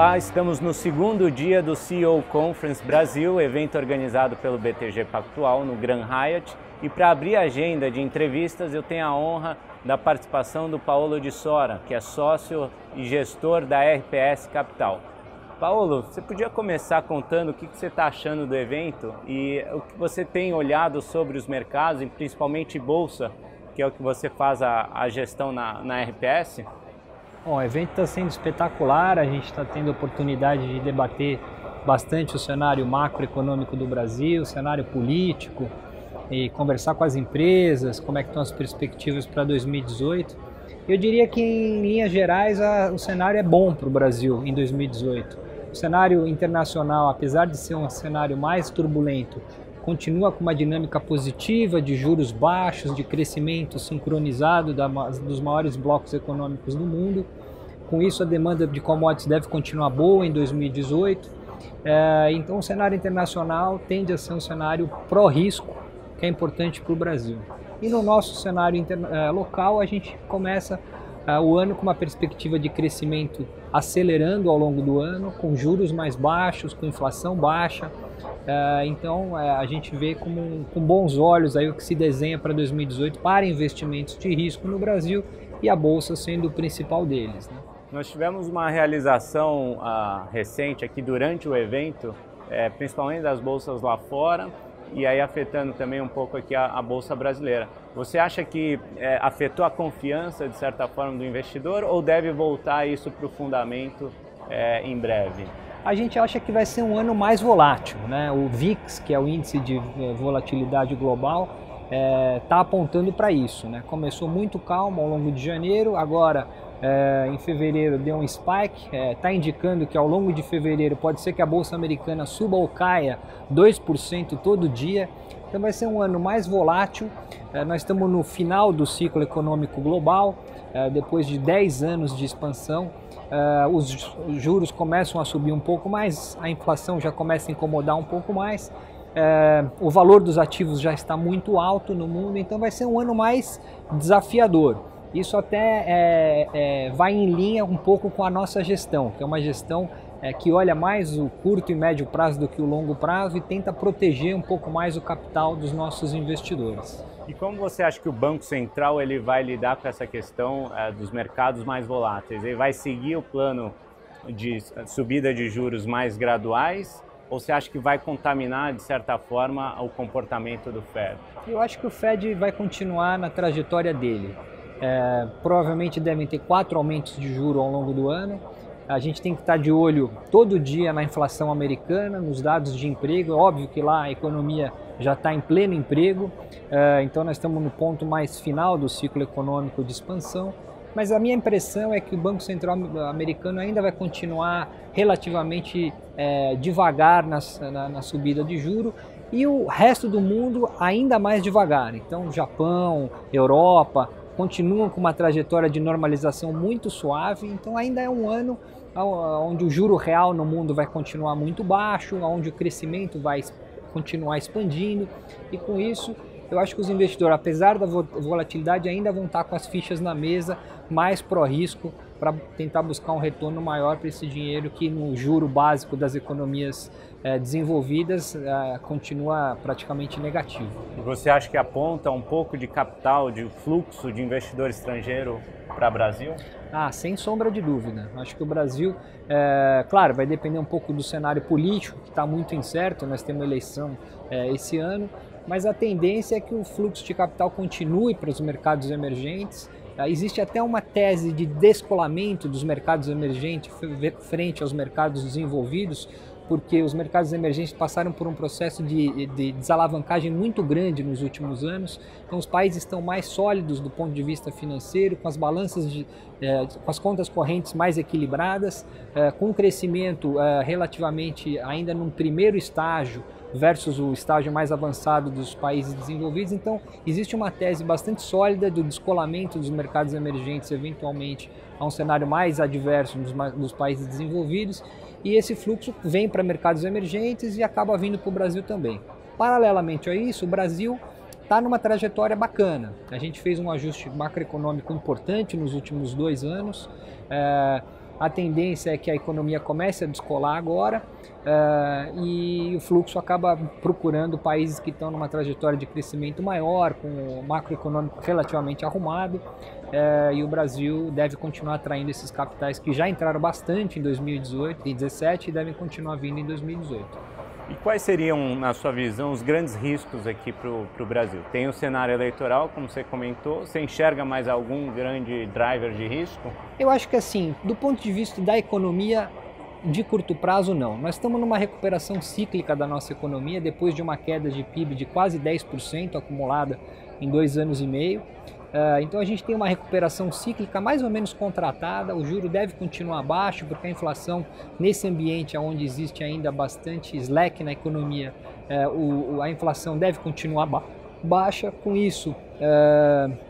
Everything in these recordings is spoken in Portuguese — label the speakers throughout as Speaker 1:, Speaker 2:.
Speaker 1: Olá, estamos no segundo dia do CEO Conference Brasil, evento organizado pelo BTG Pactual no Grand Hyatt. E para abrir a agenda de entrevistas, eu tenho a honra da participação do Paolo de Sora, que é sócio e gestor da RPS Capital. Paolo, você podia começar contando o que você está achando do evento e o que você tem olhado sobre os mercados, e principalmente Bolsa, que é o que você faz a gestão na RPS?
Speaker 2: Bom, o evento está sendo espetacular, a gente está tendo a oportunidade de debater bastante o cenário macroeconômico do Brasil, o cenário político, e conversar com as empresas, como é que estão as perspectivas para 2018. Eu diria que, em linhas gerais, o cenário é bom para o Brasil em 2018. O cenário internacional, apesar de ser um cenário mais turbulento, continua com uma dinâmica positiva de juros baixos, de crescimento sincronizado dos maiores blocos econômicos do mundo. Com isso, a demanda de commodities deve continuar boa em 2018. Então, o cenário internacional tende a ser um cenário pró-risco, que é importante para o Brasil. E no nosso cenário local, a gente começa o ano com uma perspectiva de crescimento acelerando ao longo do ano, com juros mais baixos, com inflação baixa. Então a gente vê com bons olhos aí o que se desenha para 2018 para investimentos de risco no Brasil, e a Bolsa sendo o principal deles, né?
Speaker 1: Nós tivemos uma realização recente aqui durante o evento, principalmente das bolsas lá fora, e aí afetando também um pouco aqui a Bolsa brasileira. Você acha que afetou a confiança, de certa forma, do investidor, ou deve voltar isso para o fundamento em breve?
Speaker 2: A gente acha que vai ser um ano mais volátil, né? O VIX, que é o índice de volatilidade global, está apontando para isso, né? Começou muito calmo ao longo de janeiro, agora em fevereiro deu um spike, está indicando que ao longo de fevereiro pode ser que a Bolsa Americana suba ou caia 2% todo dia. Então vai ser um ano mais volátil. Nós estamos no final do ciclo econômico global, depois de 10 anos de expansão. Os juros começam a subir um pouco mais, a inflação já começa a incomodar um pouco mais, o valor dos ativos já está muito alto no mundo, então vai ser um ano mais desafiador. Isso até vai em linha um pouco com a nossa gestão, que é uma gestão que olha mais o curto e médio prazo do que o longo prazo e tenta proteger um pouco mais o capital dos nossos investidores.
Speaker 1: E como você acha que o Banco Central ele vai lidar com essa questão dos mercados mais voláteis? Ele vai seguir o plano de subida de juros mais graduais, ou você acha que vai contaminar, de certa forma, o comportamento do Fed?
Speaker 2: Eu acho que o Fed vai continuar na trajetória dele. Provavelmente devem ter 4 aumentos de juros ao longo do ano. A gente tem que estar de olho todo dia na inflação americana, nos dados de emprego. É óbvio que lá a economia já está em pleno emprego, então nós estamos no ponto mais final do ciclo econômico de expansão. Mas a minha impressão é que o Banco Central americano ainda vai continuar relativamente devagar na subida de juros, e o resto do mundo ainda mais devagar. Então, Japão, Europa continuam com uma trajetória de normalização muito suave, então ainda é um ano onde o juro real no mundo vai continuar muito baixo, onde o crescimento vai continuar expandindo, e com isso eu acho que os investidores, apesar da volatilidade, ainda vão estar com as fichas na mesa, mais pró-risco, para tentar buscar um retorno maior para esse dinheiro que no juro básico das economias desenvolvidas continua praticamente negativo.
Speaker 1: E você acha que aponta um pouco de capital, de fluxo de investidor estrangeiro para o Brasil?
Speaker 2: Sem sombra de dúvida. Acho que o Brasil, claro, vai depender um pouco do cenário político, que está muito incerto. Nós temos eleição esse ano, mas a tendência é que o fluxo de capital continue para os mercados emergentes. Existe até uma tese de descolamento dos mercados emergentes frente aos mercados desenvolvidos, porque os mercados emergentes passaram por um processo de desalavancagem muito grande nos últimos anos. Então os países estão mais sólidos do ponto de vista financeiro, com as balanças, com as contas correntes mais equilibradas, com um crescimento relativamente ainda num primeiro estágio versus o estágio mais avançado dos países desenvolvidos. Então existe uma tese bastante sólida do descolamento dos mercados emergentes eventualmente a um cenário mais adverso nos países desenvolvidos, e esse fluxo vem para mercados emergentes e acaba vindo para o Brasil também. Paralelamente a isso, o Brasil está numa trajetória bacana. A gente fez um ajuste macroeconômico importante nos últimos 2 anos, A tendência é que a economia comece a descolar agora e o fluxo acaba procurando países que estão numa trajetória de crescimento maior, com o macroeconômico relativamente arrumado, e o Brasil deve continuar atraindo esses capitais que já entraram bastante em 2018 e 2017 e devem continuar vindo em 2018.
Speaker 1: E quais seriam, na sua visão, os grandes riscos aqui para o Brasil? Tem o cenário eleitoral, como você comentou, você enxerga mais algum grande driver de risco?
Speaker 2: Eu acho que assim, do ponto de vista da economia, de curto prazo não. Nós estamos numa recuperação cíclica da nossa economia, depois de uma queda de PIB de quase 10% acumulada em 2 anos e meio. Então a gente tem uma recuperação cíclica mais ou menos contratada, o juro deve continuar baixo, porque a inflação nesse ambiente onde existe ainda bastante slack na economia, a inflação deve continuar baixa. Com isso,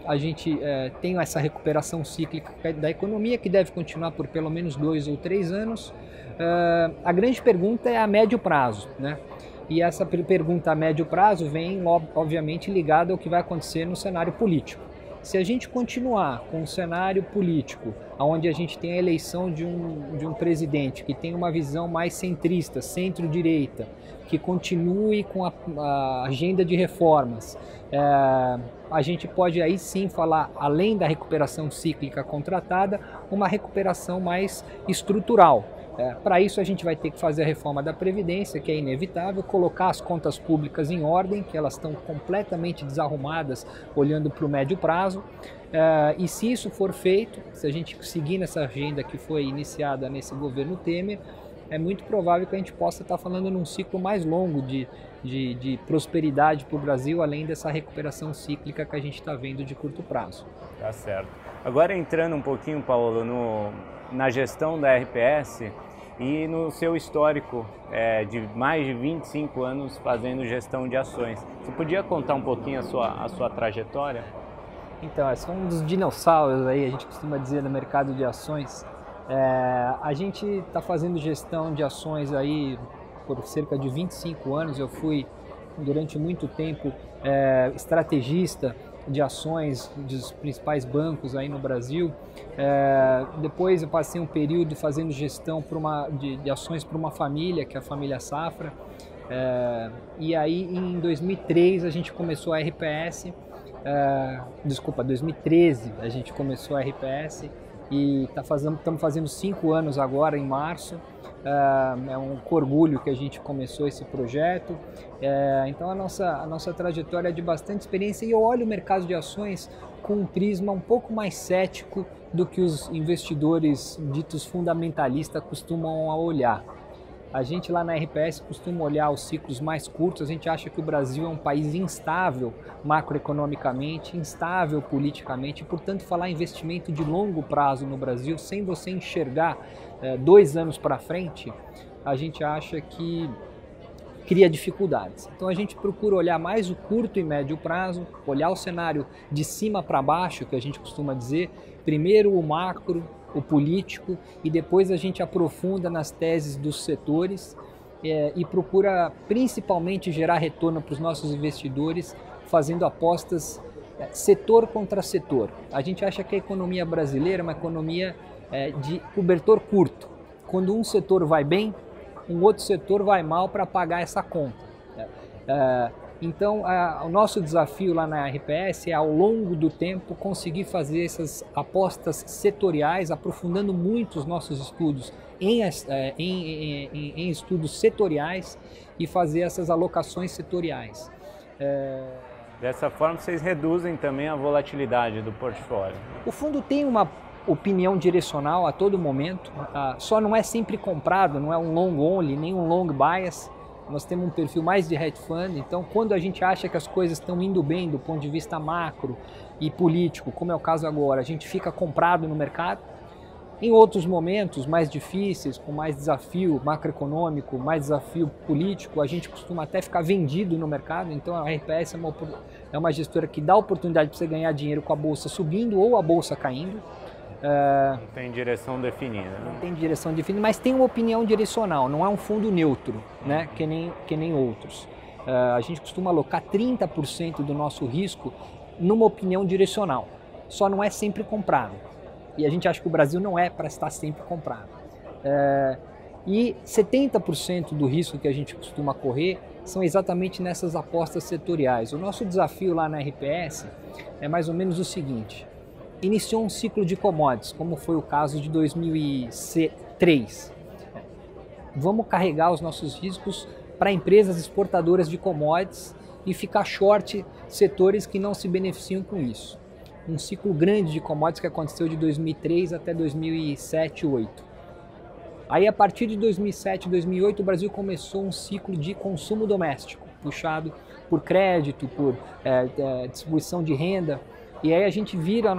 Speaker 2: a gente tem essa recuperação cíclica da economia que deve continuar por pelo menos 2 ou 3 anos. A grande pergunta é a médio prazo, né? E essa pergunta a médio prazo vem, obviamente, ligada ao que vai acontecer no cenário político. Se a gente continuar com um cenário político, onde a gente tem a eleição de um presidente que tem uma visão mais centrista, centro-direita, que continue com a agenda de reformas, a gente pode aí sim falar, além da recuperação cíclica contratada, uma recuperação mais estrutural. Para isso a gente vai ter que fazer a reforma da Previdência, que é inevitável, colocar as contas públicas em ordem, que elas estão completamente desarrumadas, olhando para o médio prazo. E se isso for feito, se a gente seguir nessa agenda que foi iniciada nesse governo Temer, é muito provável que a gente possa estar falando num ciclo mais longo de prosperidade para o Brasil, além dessa recuperação cíclica que a gente está vendo de curto prazo.
Speaker 1: Tá certo. Agora entrando um pouquinho, Paulo, na gestão da RPS, e no seu histórico de mais de 25 anos fazendo gestão de ações. Você podia contar um pouquinho a sua trajetória?
Speaker 2: Então, são um dos dinossauros aí, a gente costuma dizer, no mercado de ações. A gente está fazendo gestão de ações aí por cerca de 25 anos. Eu fui, durante muito tempo, estrategista de ações dos principais bancos aí no Brasil. Depois eu passei um período fazendo gestão de ações para uma família, que é a família Safra. E aí em 2003 a gente começou a RPS, 2013 a gente começou a RPS e estamos fazendo 5 anos agora em março. É um orgulho que a gente começou esse projeto. Então a nossa trajetória é de bastante experiência e eu olho o mercado de ações com um prisma um pouco mais cético do que os investidores ditos fundamentalistas costumam olhar. A gente lá na RPS costuma olhar os ciclos mais curtos. A gente acha que o Brasil é um país instável macroeconomicamente, instável politicamente, e, portanto, falar em investimento de longo prazo no Brasil, sem você enxergar 2 anos para frente, a gente acha que cria dificuldades. Então a gente procura olhar mais o curto e médio prazo, olhar o cenário de cima para baixo, que a gente costuma dizer, primeiro o macro, o político, e depois a gente aprofunda nas teses dos setores e procura principalmente gerar retorno para os nossos investidores, fazendo apostas setor contra setor. A gente acha que a economia brasileira é uma economia de cobertor curto. Quando um setor vai bem, um outro setor vai mal para pagar essa conta. Então, o nosso desafio lá na RPS é, ao longo do tempo, conseguir fazer essas apostas setoriais, aprofundando muito os nossos estudos em estudos setoriais e fazer essas alocações setoriais.
Speaker 1: Dessa forma, vocês reduzem também a volatilidade do portfólio.
Speaker 2: O fundo tem uma opinião direcional a todo momento, só não é sempre comprado, não é um long only, nem um long bias. Nós temos um perfil mais de hedge fund, então quando a gente acha que as coisas estão indo bem do ponto de vista macro e político, como é o caso agora, a gente fica comprado no mercado. Em outros momentos mais difíceis, com mais desafio macroeconômico, mais desafio político, a gente costuma até ficar vendido no mercado. Então a RPS é uma gestora que dá oportunidade para você ganhar dinheiro com a bolsa subindo ou a bolsa caindo.
Speaker 1: Não tem direção definida, né?
Speaker 2: Não tem direção definida, mas tem uma opinião direcional, não é um fundo neutro, né? que nem outros. A gente costuma alocar 30% do nosso risco numa opinião direcional, só não é sempre comprado. E a gente acha que o Brasil não é para estar sempre comprado. E 70% do risco que a gente costuma correr são exatamente nessas apostas setoriais. O nosso desafio lá na RPS é mais ou menos o seguinte: iniciou um ciclo de commodities, como foi o caso de 2003. Vamos carregar os nossos riscos para empresas exportadoras de commodities e ficar short setores que não se beneficiam com isso. Um ciclo grande de commodities que aconteceu de 2003 até 2007, 2008. Aí, a partir de 2007, 2008, o Brasil começou um ciclo de consumo doméstico, puxado por crédito, por distribuição de renda. E aí a gente vira o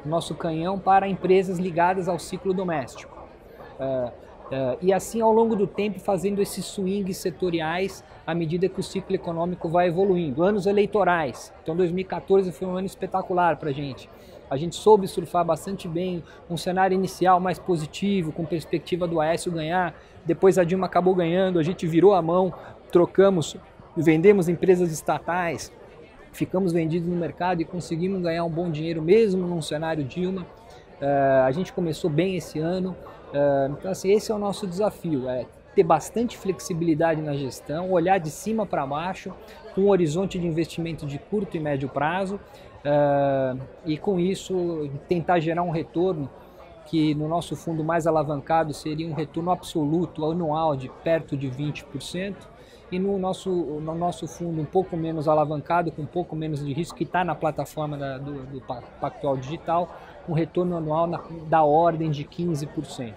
Speaker 2: nosso canhão para empresas ligadas ao ciclo doméstico. E assim, ao longo do tempo, fazendo esses swings setoriais à medida que o ciclo econômico vai evoluindo. Anos eleitorais. Então, 2014 foi um ano espetacular para a gente. A gente soube surfar bastante bem, um cenário inicial mais positivo, com perspectiva do Aécio ganhar. Depois a Dilma acabou ganhando, a gente virou a mão, trocamos, vendemos empresas estatais, ficamos vendidos no mercado e conseguimos ganhar um bom dinheiro mesmo num cenário Dilma. A gente começou bem esse ano. Então, assim, esse é o nosso desafio, ter bastante flexibilidade na gestão, olhar de cima para baixo, com um horizonte de investimento de curto e médio prazo, e com isso tentar gerar um retorno que no nosso fundo mais alavancado seria um retorno absoluto anual de perto de 20%, e no nosso fundo um pouco menos alavancado, com um pouco menos de risco, que está na plataforma do Pactual Digital, um retorno anual da ordem de 15%.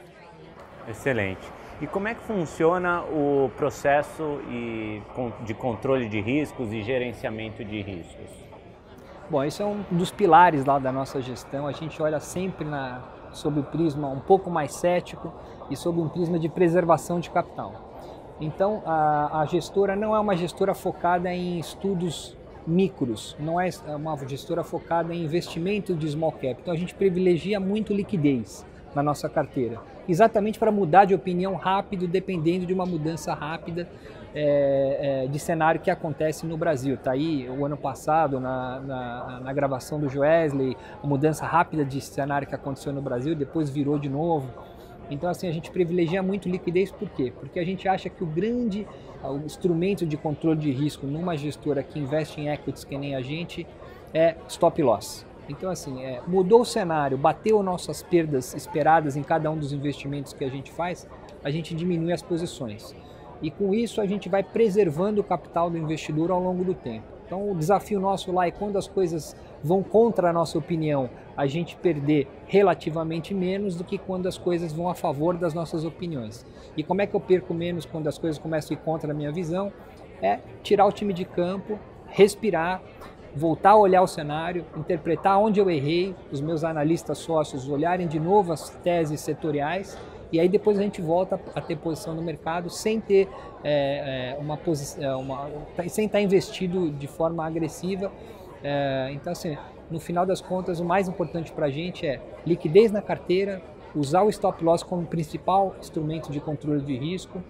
Speaker 1: Excelente. E como é que funciona o processo de controle de riscos e gerenciamento de riscos?
Speaker 2: Bom, esse é um dos pilares lá da nossa gestão. A gente olha sempre sob o prisma um pouco mais cético e sob um prisma de preservação de capital. Então, a gestora não é uma gestora focada em estudos micros, não é uma gestora focada em investimento de small cap. Então, a gente privilegia muito liquidez na nossa carteira, exatamente para mudar de opinião rápido, dependendo de uma mudança rápida de cenário que acontece no Brasil. Está aí o ano passado, na gravação do Joesley, a mudança rápida de cenário que aconteceu no Brasil, depois virou de novo. Então, assim, a gente privilegia muito liquidez. Por quê? Porque a gente acha que o instrumento de controle de risco numa gestora que investe em equities que nem a gente é stop loss. Então, assim, mudou o cenário, bateu nossas perdas esperadas em cada um dos investimentos que a gente faz, a gente diminui as posições. E com isso a gente vai preservando o capital do investidor ao longo do tempo. Então, o desafio nosso lá é, quando as coisas vão contra a nossa opinião, a gente perder relativamente menos do que quando as coisas vão a favor das nossas opiniões. E como é que eu perco menos quando as coisas começam a ir contra a minha visão? É tirar o time de campo, respirar, voltar a olhar o cenário, interpretar onde eu errei, os meus analistas sócios olharem de novo as teses setoriais, e aí depois a gente volta a ter posição no mercado sem ter sem estar investido de forma agressiva. Então, assim, no final das contas, o mais importante para a gente é liquidez na carteira, usar o stop loss como principal instrumento de controle de risco,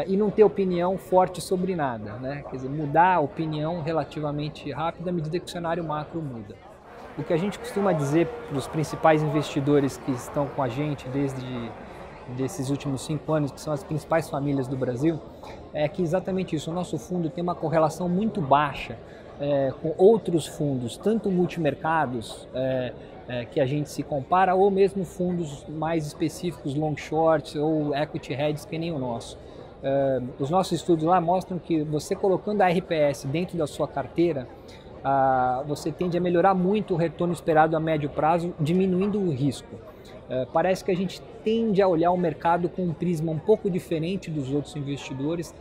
Speaker 2: e não ter opinião forte sobre nada, né? Quer dizer, mudar a opinião relativamente rápido à medida que o cenário macro muda. O que a gente costuma dizer para os principais investidores que estão com a gente desses últimos 5 anos, que são as principais famílias do Brasil, é que exatamente isso: o nosso fundo tem uma correlação muito baixa com outros fundos, tanto multimercados, que a gente se compara, ou mesmo fundos mais específicos, long short ou equity hedges, que nem o nosso. Os nossos estudos lá mostram que você colocando a RPS dentro da sua carteira, você tende a melhorar muito o retorno esperado a médio prazo, diminuindo o risco. Parece que a gente tende a olhar o mercado com um prisma um pouco diferente dos outros investidores,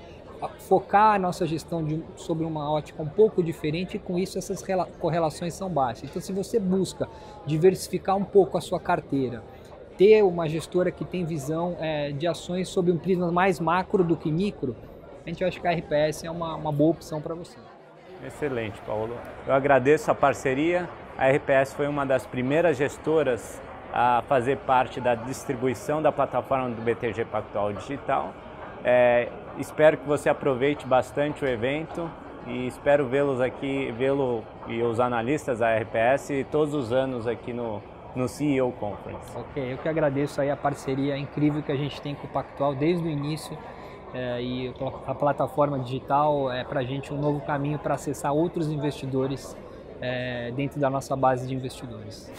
Speaker 2: focar a nossa gestão sobre uma ótica um pouco diferente, e com isso essas correlações são baixas. Então, se você busca diversificar um pouco a sua carteira, ter uma gestora que tem visão de ações sob um prisma mais macro do que micro, a gente acha que a RPS é uma boa opção para você.
Speaker 1: Excelente, Paulo. Eu agradeço a parceria. A RPS foi uma das primeiras gestoras a fazer parte da distribuição da plataforma do BTG Pactual Digital. Espero que você aproveite bastante o evento e espero vê-lo e os analistas da RPS todos os anos aqui no no CEO Conference.
Speaker 2: Ok, eu que agradeço aí a parceria incrível que a gente tem com o Pactual desde o início. E a plataforma digital é para a gente um novo caminho para acessar outros investidores dentro da nossa base de investidores.